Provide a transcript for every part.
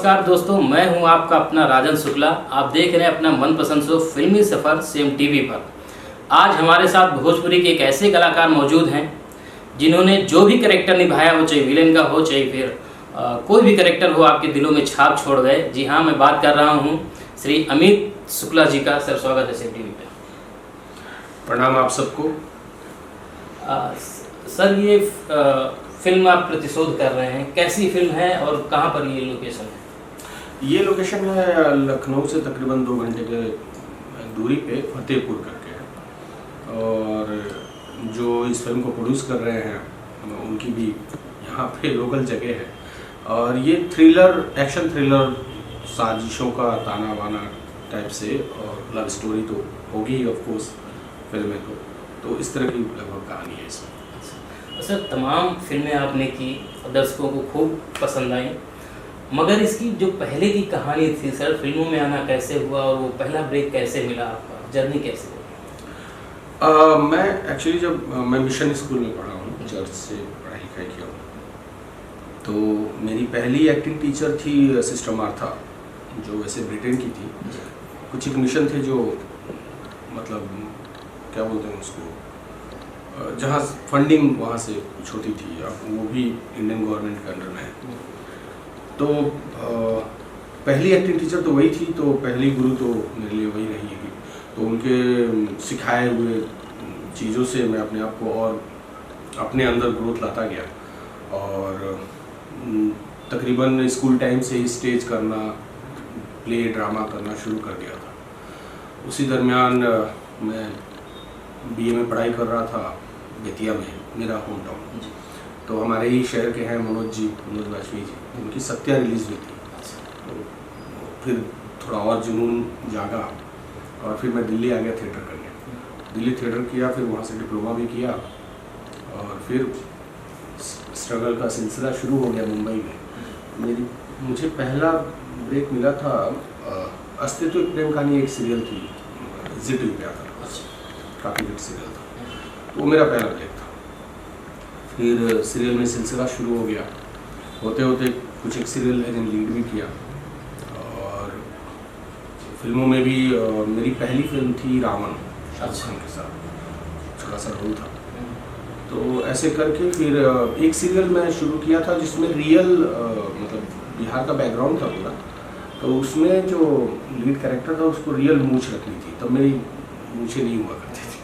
नमस्कार दोस्तों, मैं हूं आपका अपना राजन शुक्ला। आप देख रहे हैं अपना मनपसंद शो फिल्मी सफ़र सेम टीवी पर। आज हमारे साथ भोजपुरी के एक ऐसे कलाकार मौजूद हैं जिन्होंने जो भी कैरेक्टर निभाया हो, चाहे विलेन का हो चाहे फिर कोई भी कैरेक्टर हो, आपके दिलों में छाप छोड़ गए। जी हाँ, मैं बात कर रहा हूँ श्री अमित शुक्ला जी का। सर, स्वागत है सेम टीवी पे। प्रणाम आप सबको। सर, ये फिल्म आप प्रतिशोध कर रहे हैं, कैसी फिल्म है और कहाँ पर ये लोकेशन है? ये लोकेशन है लखनऊ से तकरीबन 2 घंटे के दूरी पे फतेहपुर करके है। और जो इस फिल्म को प्रोड्यूस कर रहे हैं उनकी भी यहाँ पे लोकल जगह है। और ये थ्रिलर, एक्शन थ्रिलर, साजिशों का ताना बाना टाइप से, और लव स्टोरी तो होगी ऑफ कोर्स फिल्म में। तो इस तरह की लगभग कहानी है इसमें। सर, तमाम फिल्में आपने की, दर्शकों को खूब पसंद आई, मगर इसकी जो पहले की कहानी थी सर, फिल्मों में आना कैसे हुआ और वो पहला ब्रेक कैसे मिला, आपका जर्नी कैसे हुई? मैं एक्चुअली जब मैं मिशन स्कूल में पढ़ा हूँ, चर्च से पढ़ाई लिखाई किया हूँ, तो मेरी पहली एक्टिंग टीचर थी सिस्टर मार्था, जो वैसे ब्रिटेन की थी। कुछ एक मिशन थे जो मतलब क्या बोलते हैं उसको, जहाँ फंडिंग वहाँ से कुछ होती थी, अब वो भी इंडियन गवर्नमेंट के अंडर में है। तो पहली एक्टिंग टीचर तो वही थी, तो पहली गुरु तो मेरे लिए वही रही है। तो उनके सिखाए हुए चीज़ों से मैं अपने आप को और अपने अंदर ग्रोथ लाता गया। और तकरीबन स्कूल टाइम से ही स्टेज करना, प्ले ड्रामा करना शुरू कर दिया था। उसी दरमियान मैं बीए में पढ़ाई कर रहा था बेतिया में, मेरा होम टाउन। तो हमारे ही शहर के हैं मनोज वाजपेयी जी, उनकी सत्या रिलीज़ हुई थी। तो फिर थोड़ा और जुनून जागा और फिर मैं दिल्ली आ गया थिएटर करने। दिल्ली थिएटर किया, फिर वहाँ से डिप्लोमा भी किया, और फिर स्ट्रगल का सिलसिला शुरू हो गया मुंबई में। मुझे पहला ब्रेक मिला था अस्तित्व प्रेम कहानी, एक सीरियल थी, जी टीवी पे आता था, काफ़ी हिट सीरियल था। वो मेरा पहला ब्रेक था। फिर सीरियल में सिलसिला शुरू हो गया, होते होते कुछ एक सीरियल है जिन लीड भी किया। और फिल्मों में भी मेरी पहली फिल्म थी रावण, शाहरुख खान के साथ, छोटा सा रोल था। तो ऐसे करके फिर एक सीरियल मैं शुरू किया था जिसमें रियल मतलब बिहार का बैकग्राउंड था पूरा। तो उसमें जो लीड कैरेक्टर था उसको रियल मूंछ रखनी थी, तब मेरी मूंछें नहीं हुआ करती थी,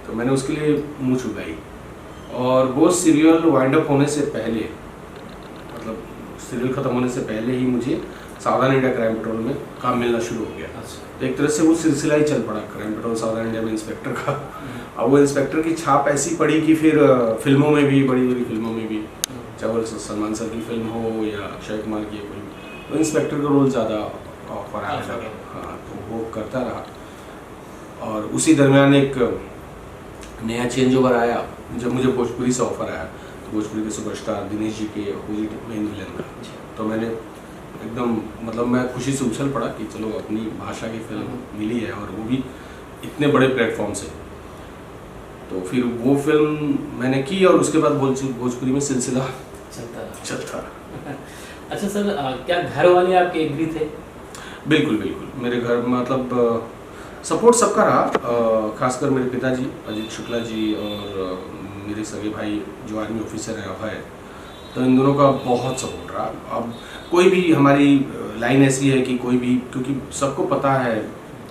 तो मैंने उसके लिए मूंछ उगाई। और वो सीरियल वाइंड अप होने से पहले, मतलब सीरियल ख़त्म होने से पहले ही मुझे सावधान इंडिया क्राइम पेट्रोल में काम मिलना शुरू हो गया। तो एक तरह से वो सिलसिला ही चल पड़ा, क्राइम पेट्रोल सावधान इंडिया में इंस्पेक्टर का। अब वो इंस्पेक्टर की छाप ऐसी पड़ी कि फिर फिल्मों में भी, बड़ी बड़ी फिल्मों में भी, चाहे वो सलमान सर की फिल्म हो या अक्षय कुमार की कोई, तो इंस्पेक्टर का रोल ज़्यादा ऑफर आया था। हाँ, तो वो करता रहा। और उसी दरमियान एक नया चेंज ओवर आया जब मुझे भोजपुरी से ऑफर आया, तो भोजपुरी के सुपरस्टार दिनेश जी के अपोजिट मेन विलन का। तो मैंने एकदम मतलब मैं खुशी से उछल पड़ा कि चलो अपनी भाषा की फिल्म मिली है, और वो भी इतने बड़े प्लेटफॉर्म से। तो फिर वो फिल्म मैंने की, और उसके बाद भोजपुरी में सिलसिला चलता रहा। अच्छा सर, क्या घर वाले आपके एग्री थे? बिल्कुल बिल्कुल, मेरे घर मतलब सपोर्ट सबका रहा, खासकर मेरे पिताजी अजीत शुक्ला जी और मेरे सगे भाई जो आर्मी ऑफिसर हैं अभय, तो इन दोनों का बहुत सपोर्ट रहा। अब कोई भी हमारी लाइन ऐसी है कि कोई भी, क्योंकि सबको पता है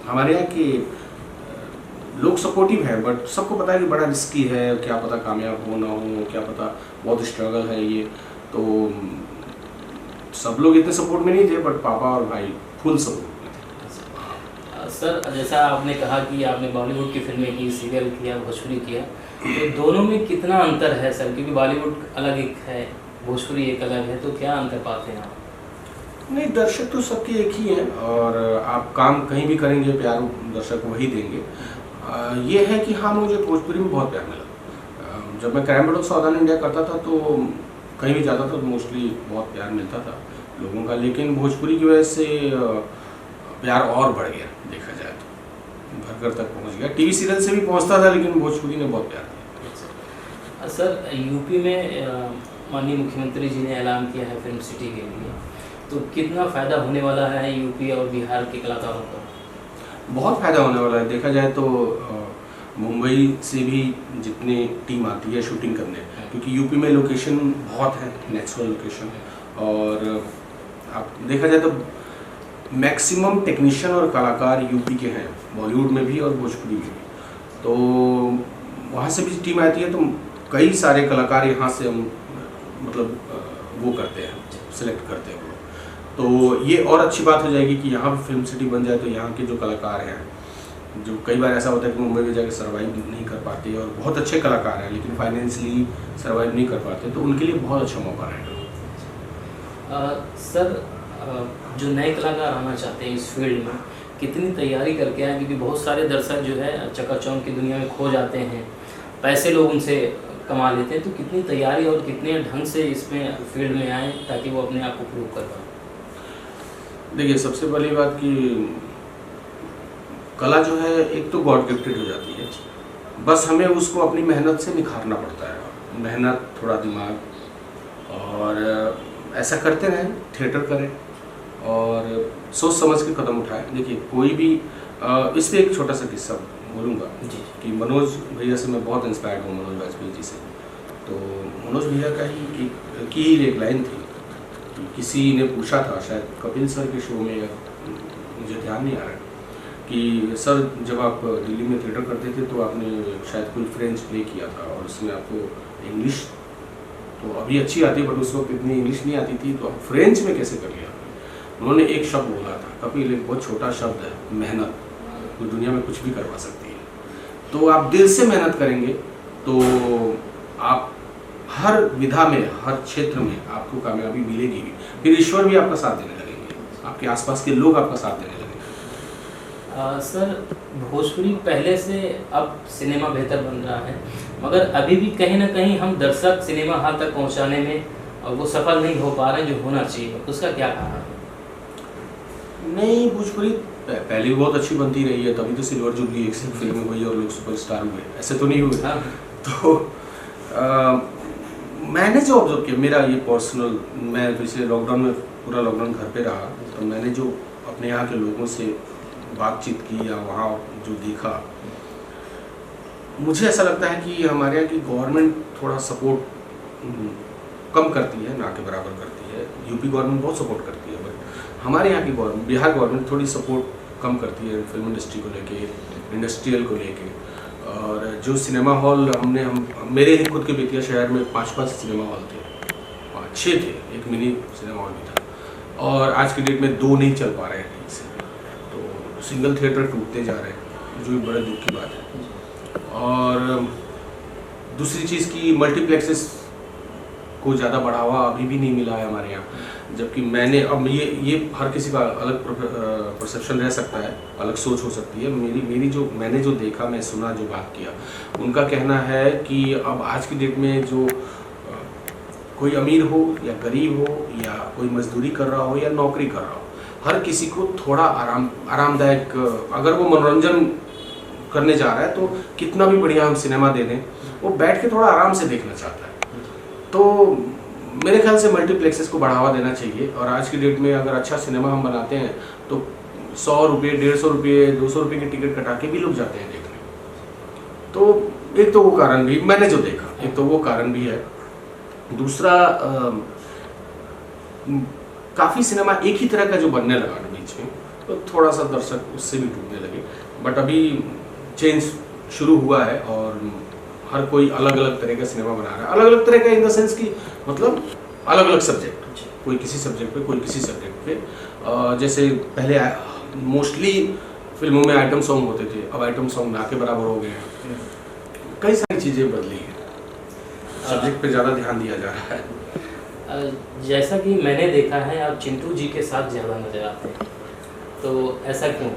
हमारे यहाँ के लोग सपोर्टिव हैं, बट सबको पता है कि बड़ा रिस्की है, क्या पता कामयाब हो ना हो, क्या पता बहुत स्ट्रगल है ये। तो सब लोग इतने सपोर्ट में नहीं थे, बट पापा और भाई फुल सपोर्ट। सर, जैसा आपने कहा कि आपने बॉलीवुड की फिल्में की, सीरियल किया, भोजपुरी किया, तो दोनों में कितना अंतर है सर? क्योंकि बॉलीवुड अलग एक है, भोजपुरी एक अलग है, तो क्या अंतर पाते हैं आप? नहीं, दर्शक तो सबके एक ही हैं, और आप काम कहीं भी करेंगे प्यार दर्शक वही देंगे। ये है कि हाँ, मुझे भोजपुरी में बहुत प्यार मिला। जब मैं क्राइम पेट्रोल सावधान इंडिया करता था तो कहीं भी जाता था तो मोस्टली बहुत प्यार मिलता था लोगों का, लेकिन भोजपुरी की वजह से प्यार और बढ़ गया, देखा जाए तो घर घर तक पहुंच गया। टीवी सीरियल से भी पहुंचता था, लेकिन भोजपुरी ने बहुत प्यार दिया। सर, यूपी में माननीय मुख्यमंत्री जी ने ऐलान किया है फिल्म सिटी के लिए, तो कितना फ़ायदा होने वाला है यूपी और बिहार के कलाकारों को? बहुत फ़ायदा होने वाला है। देखा जाए तो मुंबई से भी जितनी टीम आती है शूटिंग करने, क्योंकि यूपी में लोकेशन बहुत है, नेचुरल लोकेशन, और आप देखा जाए तो मैक्सिमम टेक्नीशियन और कलाकार यूपी के हैं, बॉलीवुड में भी और भोजपुरी में भी। तो वहाँ से भी टीम आती है, तो कई सारे कलाकार यहाँ से हम मतलब वो करते हैं, सिलेक्ट करते हैं वो। तो ये और अच्छी बात हो जाएगी कि यहाँ पे फिल्म सिटी बन जाए, तो यहाँ के जो कलाकार हैं, जो कई बार ऐसा होता है कि मुंबई में जाकर सर्वाइव नहीं कर पाते और बहुत अच्छे कलाकार हैं लेकिन फाइनेंशियली सर्वाइव नहीं कर पाते, तो उनके लिए बहुत अच्छा मौका रहेगा। सर, जो नए कलाकार आना चाहते हैं इस फील्ड में, कितनी तैयारी करके आए? क्योंकि बहुत सारे दर्शक जो है चकाचौंध की दुनिया में खो जाते हैं, पैसे लोग उनसे कमा लेते हैं, तो कितनी तैयारी और कितने ढंग से इसमें फील्ड में आए ताकि वो अपने आप को प्रूव कर पाए? देखिए, सबसे पहली बात कि कला जो है एक तो गॉड गिफ्टेड हो जाती है, बस हमें उसको अपनी मेहनत से निखारना पड़ता है। मेहनत, थोड़ा दिमाग, और ऐसा करते रहें, थिएटर करें और सोच समझ के कदम उठाएं। देखिए, कोई भी इस पर एक छोटा सा किस्सा बोलूँगा कि मनोज भैया से मैं बहुत इंस्पायर्ड हूँ, मनोज वाजपेयी जी से। तो मनोज भैया का ही एक लाइन थी कि किसी ने पूछा था, शायद कपिल सर के शो में, मुझे ध्यान नहीं आ रहा है, कि सर जब आप दिल्ली में थिएटर करते थे तो आपने शायद कोई फ्रेंच प्ले किया था और उसमें आपको इंग्लिश तो अभी अच्छी आती है बट उस वक्त इतनी इंग्लिश नहीं आती थी, तो आप फ्रेंच में कैसे कर लिया? उन्होंने एक शब्द बोला था, कपिल, एक बहुत छोटा शब्द है, मेहनत, वो दुनिया में कुछ भी करवा सकती है। तो आप दिल से मेहनत करेंगे तो आप हर विधा में, हर क्षेत्र में आपको कामयाबी मिलेगी भी। फिर ईश्वर भी आपका साथ देने लगेंगे, आपके आसपास के लोग आपका साथ देने लगेंगे। सर, भोजपुरी पहले से अब सिनेमा बेहतर बन रहा है, मगर अभी भी कहीं ना कहीं हम दर्शक सिनेमा हॉल तक पहुंचाने में वो सफल नहीं हो पा रहे हैं जो होना चाहिए, उसका क्या कारण है? नहीं, भोजपुरी पहले भी बहुत अच्छी बनती रही है, तभी तो सिल्वर जुबली एक फिल्म हुई और लोग सुपरस्टार हुए, ऐसे तो नहीं हुए। हाँ। तो मैंने जो ऑब्जर्व किया, मेरा ये पर्सनल, मैं पिछले लॉकडाउन में पूरा लॉकडाउन घर पे रहा, तो मैंने जो अपने यहाँ के लोगों से बातचीत की या वहाँ जो देखा, मुझे ऐसा लगता है कि हमारे यहाँ की गवर्नमेंट थोड़ा सपोर्ट कम करती है, ना के बराबर करती है। यूपी गवर्नमेंट बहुत सपोर्ट करती है, बट हमारे यहाँ की गवर्नमेंट, बिहार गवर्नमेंट थोड़ी सपोर्ट कम करती है फिल्म इंडस्ट्री को लेके, इंडस्ट्रियल को लेके। और जो सिनेमा हॉल मेरे ही खुद के बेतिया शहर में 5 सिनेमा हॉल थे, 6 थे, एक मिनी सिनेमा हॉल भी था, और आज की डेट में 2 नहीं चल पा रहे हैं ठीक से। तो सिंगल थिएटर टूटते जा रहे हैं, जो भी बड़े दुख की बात है। और दूसरी चीज़ की मल्टीप्लेक्सेस को ज़्यादा बढ़ावा अभी भी नहीं मिला है हमारे यहाँ, जबकि मैंने अब ये हर किसी का अलग परसेप्शन रह सकता है, अलग सोच हो सकती है। मैंने जो देखा, मैं सुना, जो बात किया, उनका कहना है कि अब आज की डेट में जो कोई अमीर हो या गरीब हो या कोई मजदूरी कर रहा हो या नौकरी कर रहा हो, हर किसी को थोड़ा आरामदायक, अगर वो मनोरंजन करने जा रहा है तो कितना भी बढ़िया हम सिनेमा दे दें, वो बैठ के थोड़ा आराम से देखना चाहता है। तो मेरे ख्याल से मल्टीप्लेक्सेस को बढ़ावा देना चाहिए, और आज की डेट में अगर अच्छा सिनेमा हम बनाते हैं तो 100 रुपये, 150 रुपये, 200 रुपये की टिकट कटा के भी लोग जाते हैं देखने। तो एक तो वो कारण भी मैंने जो देखा, एक तो वो कारण भी है। दूसरा, काफ़ी सिनेमा एक ही तरह का जो बनने लगा बीच में, तो थोड़ा सा दर्शक उससे भी टूटने लगे। बट अभी चेंज शुरू हुआ है और हर कोई अलग अलग तरह का सिनेमा बना रहा है। अलग अलग तरह का इन द सेंस की मतलब अलग अलग सब्जेक्ट, कोई किसी सब्जेक्ट पे, कोई किसी सब्जेक्ट पे। जैसे पहले मोस्टली फिल्मों में आइटम सॉन्ग होते थे, अब आइटम सॉन्ग ना के बराबर हो गए हैं। कई सारी चीज़ें बदली हैं, सब्जेक्ट पे ज़्यादा ध्यान दिया जा रहा है। जैसा कि मैंने देखा है, आप चिंटू जी के साथ ज़्यादा नजर आते हैं, तो ऐसा क्यों?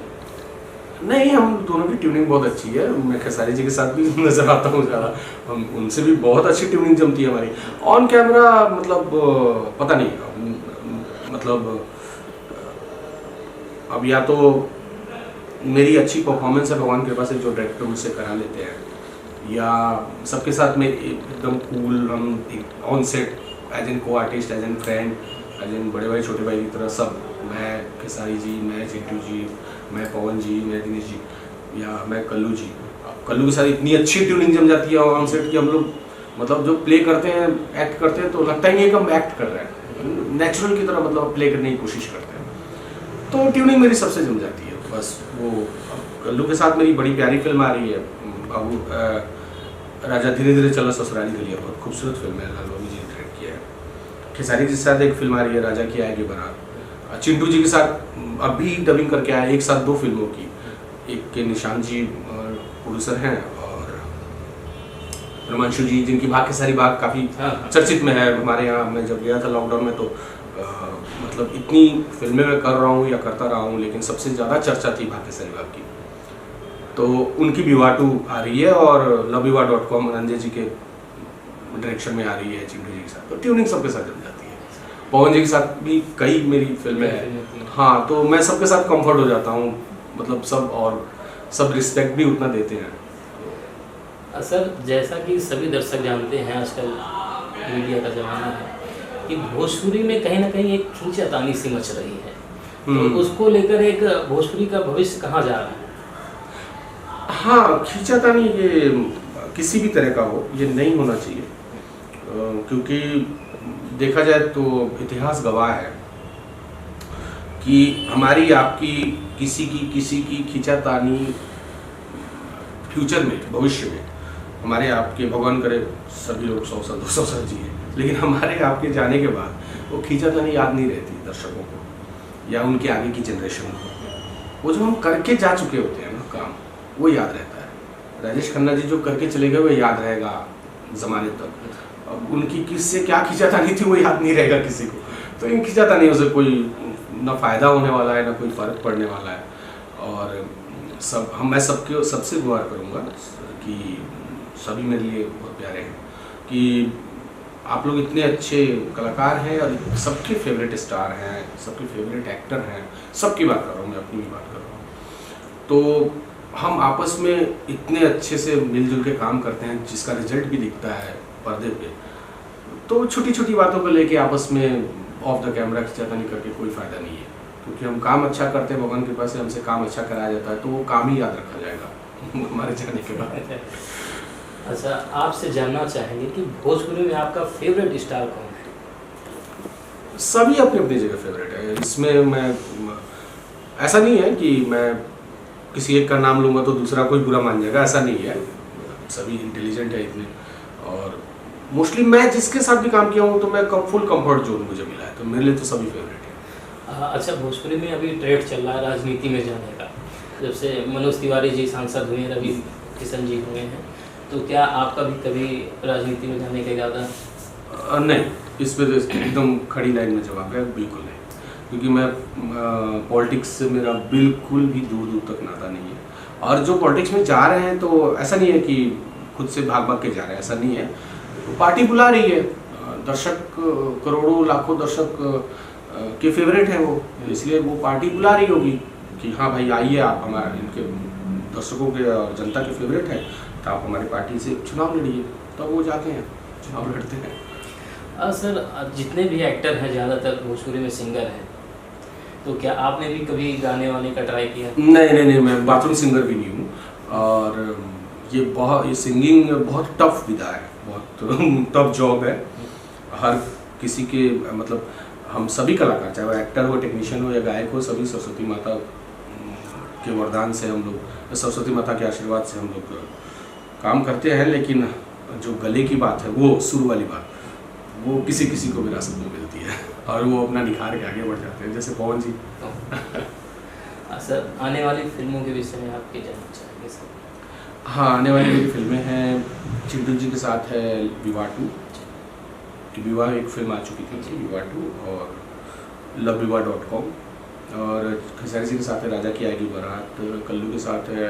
नहीं, हम दोनों की ट्यूनिंग बहुत अच्छी है। मैं खेसारी जी के साथ भी नज़र आता हूँ ज़्यादा, हम उनसे भी बहुत अच्छी ट्यूनिंग जमती है हमारी। ऑन कैमरा मतलब पता नहीं, मतलब अब या तो मेरी अच्छी परफॉर्मेंस है, भगवान की कृपा से जो डायरेक्टर मुझसे करा लेते हैं, या सबके साथ में एकदम कूल, हम on set as an co-artist, as an friend as in बड़े भाई छोटे भाई की तरह सब, मैं खेसारी जी, मैं चिंटू जी, मैं पवन जी, मैं दिनेश जी या मैं कल्लू जी। कल्लू के साथ इतनी अच्छी ट्यूनिंग जम जाती है ऑन सेट कि हम लोग मतलब जो प्ले करते हैं, एक्ट करते हैं तो लगता ही नहीं है कि हम एक्ट कर रहे हैं, नेचुरल की तरह मतलब प्ले करने की कोशिश करते हैं। तो ट्यूनिंग मेरी सबसे जम जाती है। बस वो कल्लू के साथ मेरी बड़ी प्यारी फिल्म आ रही है बाबू, राजा धीरे धीरे चला ससुराली गलियां, बहुत खूबसूरत फिल्म है, लाल बाबू जी ने डायरेक्ट किया है। खेसारी जी के साथ एक फिल्म आ रही है राजा की आएगी बारात। चिंटू जी के साथ अभी डबिंग करके आया एक साथ 2 फिल्मों की, एक के निशांत जी प्रोड्यूसर हैं और रोमांशु जी, जिनकी भाग के सारी भाग काफ़ी चर्चित में है हमारे यहाँ। मैं जब गया था लॉकडाउन में तो मतलब इतनी फिल्में मैं कर रहा हूँ या करता रहा हूँ, लेकिन सबसे ज़्यादा चर्चा थी भाग के सारी भाग की। तो उनकी विवाह 2 आ रही है और loveviva.com रंजय जी के डायरेक्शन में आ रही है चिंटू जी के साथ। तो ट्यूनिंग सबके साथ जम जाती है। पवन जी के साथ भी कई मेरी फिल्में हैं। हाँ, तो मैं सबके साथ कंफर्ट हो जाता हूँ, मतलब सब, और सब रिस्पेक्ट भी उतना देते हैं। सर, जैसा कि सभी दर्शक जानते हैं, आजकल मीडिया का ज़माना है कि भोजपुरी में कहीं ना कहीं एक खींचातानी सी मच रही है, तो उसको लेकर एक भोजपुरी का भविष्य कहाँ जा रहा है? हाँ, खींचातानी ये किसी भी तरह का हो, ये नहीं होना चाहिए, क्योंकि देखा जाए तो इतिहास गवाह है कि हमारी आपकी किसी की खींचातानी फ्यूचर में, भविष्य में हमारे आपके, भगवान करे सभी लोग 100 साल 200 साल जिए, लेकिन हमारे आपके जाने के बाद वो खींचातानी याद नहीं रहती दर्शकों को या उनके आगे की जनरेशन को। वो जो हम करके जा चुके होते हैं ना काम, वो याद रहता है। राजेश खन्ना जी जो करके चले गए वो याद रहेगा ज़माने तक। अब उनकी किससे क्या खींचातानी थी वो याद नहीं रहेगा किसी को। तो इन खींचातानियों से कोई ना फ़ायदा होने वाला है, ना कोई फ़र्क पड़ने वाला है। और मैं सबसे गुहार करूँगा कि सभी मेरे लिए बहुत प्यारे हैं कि आप लोग इतने अच्छे कलाकार हैं और सबके फेवरेट स्टार हैं, सबके फेवरेट एक्टर हैं, सबकी बात कर रहा हूँ मैं, अपनी भी बात कर रहा हूँ। तो हम आपस में इतने अच्छे से मिलजुल के काम करते हैं जिसका रिजल्ट भी दिखता है पर्दे पे। तो छोटी छोटी बातों को लेके आपस में ऑफ द कैमरा खींचातानी करके कोई फ़ायदा नहीं है, क्योंकि हम काम अच्छा करते हैं, भगवान की कृपा से हमसे काम अच्छा कराया जाता है, तो वो काम ही याद रखा जाएगा हमारे जाने के बाद। अच्छा, आपसे जानना चाहेंगे कि भोजपुरी में आपका फेवरेट स्टार कौन है? सभी अपनी अपनी जगह फेवरेट है। इसमें मैं, ऐसा नहीं है कि मैं किसी एक का नाम लूँगा तो दूसरा कोई बुरा मान जाएगा, ऐसा नहीं है। सभी इंटेलिजेंट है इतने, और मोस्टली मैं जिसके साथ भी काम किया हूँ तो मैं फुल कंफर्ट जोन मुझे मिला है, तो मेरे लिए तो सभी फेवरेट है। अच्छा, भोजपुरी में अभी ट्रेंड चल रहा है राजनीति में जाने का, जब से मनोज तिवारी जी सांसद हुए, रवि किशन जी हुए हैं, तो क्या आपका भी कभी राजनीति में जाने का इरादा? नहीं, इस पर एकदम खड़ी लाइन में जवाब है, बिल्कुल नहीं। क्योंकि मैं पॉलिटिक्स से मेरा बिल्कुल भी दूर दूर तक नाता नहीं है। और जो पॉलिटिक्स में जा रहे हैं तो ऐसा नहीं है कि खुद से भाग भाग के जा रहे हैं, ऐसा नहीं है। पार्टी बुला रही है, दर्शक करोड़ों लाखों दर्शक के फेवरेट हैं वो, इसलिए वो पार्टी बुला रही होगी कि हाँ भाई आइए, आप हमारे इनके दर्शकों के और जनता के फेवरेट हैं, तो आप हमारी पार्टी से चुनाव लड़िए। तो वो जाते हैं, चुनाव लड़ते हैं। सर, जितने भी एक्टर हैं ज़्यादातर भोजपुरी में सिंगर हैं, तो क्या आपने भी कभी गाने वाने का ट्राई किया? नहीं, मैं बाथरूम सिंगर भी नहीं हूँ। और ये सिंगिंग बहुत टफ विधा है, बहुत टफ जॉब है। हर किसी के, मतलब हम सभी कलाकार, चाहे वो एक्टर हो, टेक्नीशियन हो या गायक हो, सभी सरस्वती माता के वरदान से हम लोग, सरस्वती माता के आशीर्वाद से हम लोग काम करते हैं। लेकिन जो गले की बात है, वो सुर वाली बात, वो किसी किसी को विरासत में मिलती है और वो अपना निखार के आगे बढ़ जाते हैं, जैसे पवन जी। सर, आने वाली फिल्मों के विषय में आप क्या जानना चाहेंगे सर? हाँ, आने वाली मेरी फिल्में हैं, चिंटू जी के साथ है विवाह 2, विवाह एक फिल्म आ चुकी थी, विवाह 2, और loveviva.com, और खेसारी जी के साथ है राजा की आएगी बारात, कल्लू के साथ है,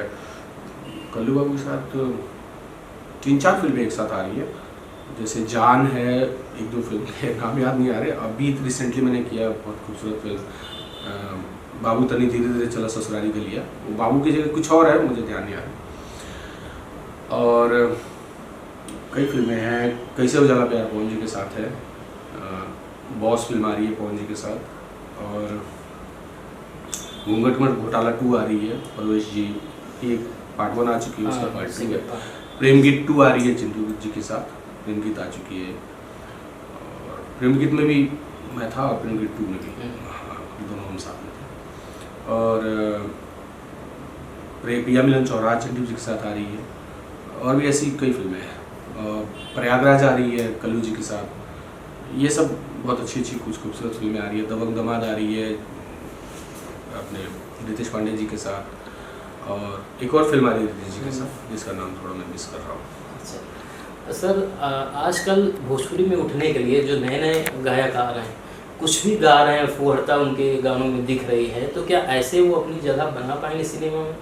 कल्लू बाबू के साथ 3-4 फिल्में एक साथ आ रही है, जैसे जान है, 1-2 फिल्म के नाम याद नहीं आ रहे। अभी रिसेंटली मैंने किया बहुत खूबसूरत फिल्म बाबू तनी धीरे धीरे चला ससुराली गलियां, वो बाबू की जगह कुछ और है, मुझे ध्यान नहीं आ रहा। और कई फिल्में हैं, कैसे उजाला प्यार पवन जी के साथ है, बॉस फिल्म आ रही है पवन जी के साथ, और घूंघट घोटाला 2 आ रही है परवेश जी की, एक पार्ट 1 आ चुकी है, उसका पार्ट 2 है। प्रेम गीत 2 आ रही है चिंटू जी के साथ, प्रेम गीत आ चुकी है, और प्रेम गीत में भी मैं था, प्रेम गीत 2 में भी, हाँ, दोनों हम साथ में थे। और प्रिया मिलन चौराहा चिंटू जी के साथ आ रही है, और भी ऐसी कई फिल्में हैं। प्रयागराज आ रही है कल्लू जी के साथ। ये सब बहुत अच्छी कुछ खूबसूरत फिल्में आ रही है। दबंग दमाद आ रही है अपने रितेश पांडे जी के साथ, और एक और फिल्म आ रही है रितेश जी के साथ जिसका नाम थोड़ा मैं मिस कर रहा हूँ। अच्छा सर, आजकल भोजपुरी में उठने के लिए जो नए नए गायक आ रहे हैं, कुछ भी गा रहे हैं, फुहड़ता उनके गानों में दिख रही है, तो क्या ऐसे वो अपनी जगह बना पाएंगे सिनेमा में?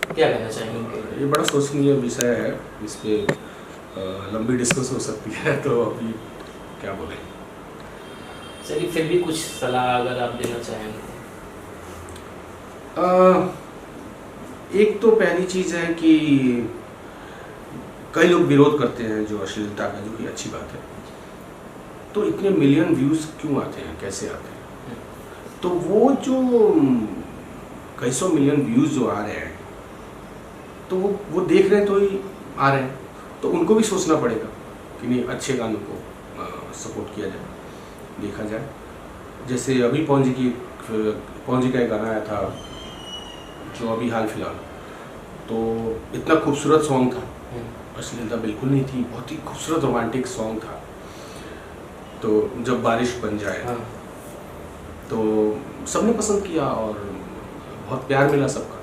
क्या कहना चाहेंगे? ये बड़ा सोचनीय विषय है, इस पे लंबी डिस्कस हो सकती है, तो अभी क्या बोलें। चलिए फिर भी कुछ सलाह अगर आप देना चाहेंगे। एक तो पहली चीज़ है कि कई लोग विरोध करते हैं जो अश्लीलता का, जो कि अच्छी बात है। तो इतने मिलियन व्यूज़ क्यों आते हैं, कैसे आते हैं? तो वो जो कई सौ मिलियन व्यूज़ जो आ रहे हैं, तो वो देख रहे हैं तो ही आ रहे हैं, तो उनको भी सोचना पड़ेगा कि नहीं, अच्छे गानों को सपोर्ट किया जाए, देखा जाए। जैसे अभी पवन जी का एक गाना आया था जो अभी हाल फिलहाल, तो इतना खूबसूरत सॉन्ग था, अश्लीलता बिल्कुल नहीं थी, बहुत ही खूबसूरत रोमांटिक सॉन्ग था। तो जब बारिश बन जाए, हाँ। तो सबने पसंद किया और बहुत प्यार मिला सबका।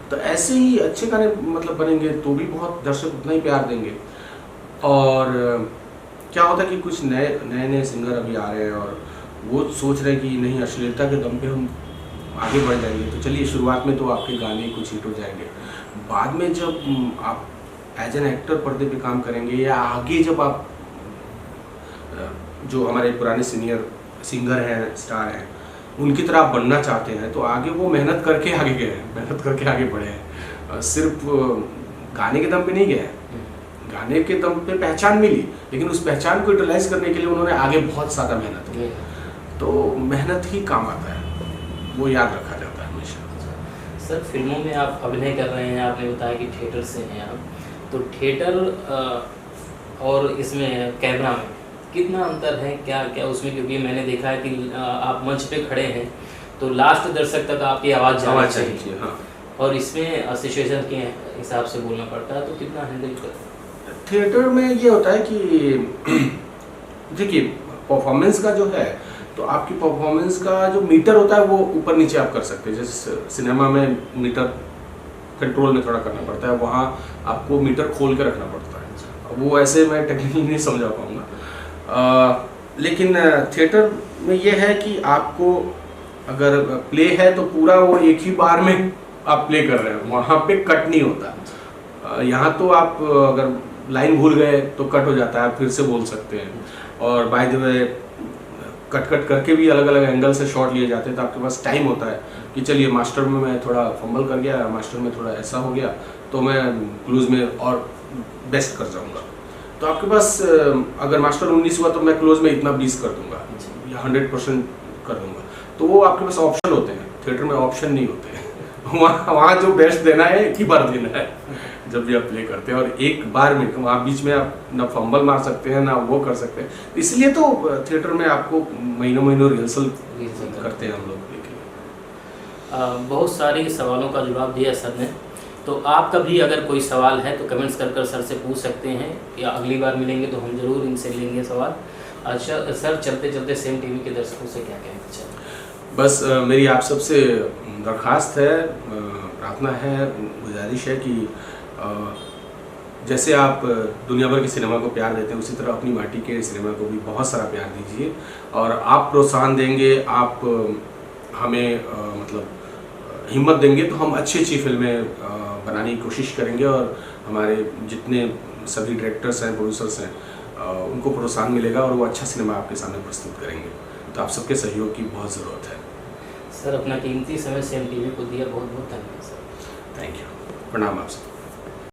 तो ऐसे ही अच्छे गाने मतलब बनेंगे तो भी बहुत दर्शक उतना ही प्यार देंगे। और क्या होता है कि कुछ नए सिंगर अभी आ रहे हैं और वो सोच रहे हैं कि नहीं, अश्लीलता के दम पे हम आगे बढ़ जाएंगे। तो चलिए, शुरुआत में तो आपके गाने कुछ हिट हो जाएंगे, बाद में जब आप एज एन एक्टर पर्दे पे काम करेंगे, या आगे जब आप जो हमारे पुराने सीनियर सिंगर हैं, स्टार हैं, उनकी तरह आप बनना चाहते हैं, तो आगे वो मेहनत करके आगे गए हैं, मेहनत करके आगे बढ़े हैं। सिर्फ गाने के दम पे नहीं गए हैं, गाने के दम पे पहचान मिली, लेकिन उस पहचान को यूटिलाइज करने के लिए उन्होंने आगे बहुत ज़्यादा मेहनत की। तो मेहनत ही काम आता है, वो याद रखा जाता है हमेशा। सर, फिल्मों में आप अभिनय कर रहे हैं, आपने बताया कि थिएटर से हैं आप, तो थिएटर और इसमें कैमरा में कितना अंतर है, क्या क्या उसमें? क्योंकि मैंने देखा है कि आप मंच पे खड़े हैं तो लास्ट दर्शक तक आपकी आवाज़ जानी चाहिए, हाँ। और इसमें सिचुएशन के हिसाब से बोलना पड़ता है, तो कितना हैंडल कर? थिएटर में ये होता है कि देखिए, परफॉर्मेंस का जो है, तो आपकी परफॉर्मेंस का जो मीटर होता है वो ऊपर नीचे आप कर सकते हैं। जैसे सिनेमा में मीटर कंट्रोल में थोड़ा करना पड़ता है, वहाँ आपको मीटर खोल के रखना पड़ता है। वो ऐसे मैं टेक्निकली नहीं समझा पाऊँगा, लेकिन थिएटर में ये है कि आपको अगर प्ले है तो पूरा वो एक ही बार में आप प्ले कर रहे हैं, वहाँ पे कट नहीं होता। यहाँ तो आप अगर लाइन भूल गए तो कट हो जाता है, आप फिर से बोल सकते हैं। और बाय द वे कट करके भी अलग अलग एंगल से शॉट लिए जाते हैं, तो आपके पास टाइम होता है कि चलिए, मास्टर में मैं थोड़ा फंबल कर गया, मास्टर में थोड़ा ऐसा हो गया, तो मैं क्लोज में और बेस्ट कर जाऊँगा। तो आपके पास अगर मास्टर 19 हुआ तो मैं क्लोज में इतना 20 कर दूंगा या 100% कर दूंगा। तो वो आपके पास ऑप्शन होते हैं, थिएटर में ऑप्शन नहीं होते हैं। वहाँ जो बेस्ट देना है एक ही बार देना है जब भी आप प्ले करते हैं, और एक बार में वहाँ बीच में आप ना फंबल मार सकते हैं ना वो कर सकते हैं। इसलिए तो थिएटर में आपको महीनों रिहर्सल करते हैं हम लोग। बहुत सारे सवालों का जवाब दिया सर ने, तो आपका भी अगर कोई सवाल है तो कमेंट्स कर सर से पूछ सकते हैं, या अगली बार मिलेंगे तो हम ज़रूर इनसे लेंगे सवाल। अच्छा सर, चलते चलते सेम टीवी के दर्शकों से क्या कहना चाहेंगे? बस मेरी आप सबसे दरख्वास्त है, प्रार्थना है, गुजारिश है कि जैसे आप दुनिया भर के सिनेमा को प्यार देते हैं, उसी तरह अपनी माटी के सिनेमा को भी बहुत सारा प्यार दीजिए। और आप प्रोत्साहन देंगे, आप हमें मतलब हिम्मत देंगे, तो हम अच्छी फिल्में बनाने की कोशिश करेंगे, और हमारे जितने सभी डायरेक्टर्स हैं, प्रोड्यूसर्स हैं, उनको प्रोत्साहन मिलेगा और वो अच्छा सिनेमा आपके सामने प्रस्तुत करेंगे। तो आप सबके सहयोग की बहुत ज़रूरत है। सर, अपना कीमती समय सेम टीवी को दिया, बहुत बहुत धन्यवाद सर। थैंक यू, प्रणाम आप सब।